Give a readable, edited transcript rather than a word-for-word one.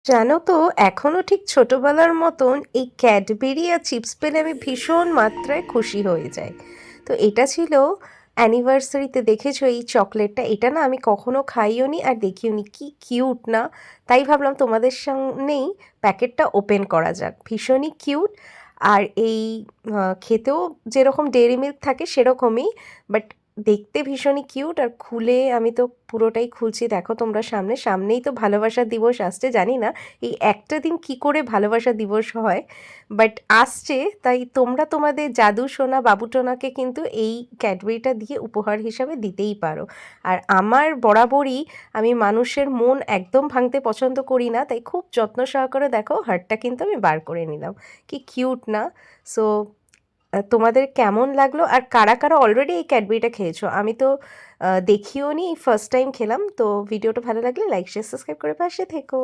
জানো তো, এখনো ঠিক ছোটবেলার মতন এই ক্যাডবেরি আর চিপস পেলে আমি ভীষণ মাত্রায় খুশি হয়ে যাই। তো এটা ছিল অ্যানিভার্সারিতে, দেখেছো এই চকলেটটা? এটা না আমি কখনো খাইও নি আর দেখিও নি, কি কিউট না! তাই ভাবলাম তোমাদের সামনেই প্যাকেটটা ওপেন করা যাক। ভীষণই কিউট। আর এই খেতেও যেরকম ডেয়ারি মিল্ক থাকে সেরকমই, বাট দেখতে ভীষণই কিউট। আর খুলে আমি তো পুরোটাই খুলছি, দেখো তোমরা সামনেই তো ভালোবাসা দিবস আসছে। জানি না এই একটা দিন কি করে ভালোবাসা দিবস হয়, বাট আসছে। তাই তোমরা তোমাদের জাদু সোনা বাবুটোনাকে কিন্তু এই ক্যাডবেরিটা দিয়ে উপহার হিসাবে দিতেই পারো। আর আমার বরাবরই, আমি মানুষের মন একদম ভাঙতে পছন্দ করি না, তাই খুব যত্ন সহকারে দেখো হারটা কিন্তু আমি বার করে নিলাম। কি কিউট না? সো তোমাদের কেমন লাগলো? আর কারা কারা অলরেডি এই ক্যাডবেরিটা খেয়েছো? আমি তো দেখিও নি, ফার্স্ট টাইম খেলাম। তো ভিডিওটা ভালো লাগলে লাইক শেয়ার সাবস্ক্রাইব করে পাশে থেকো।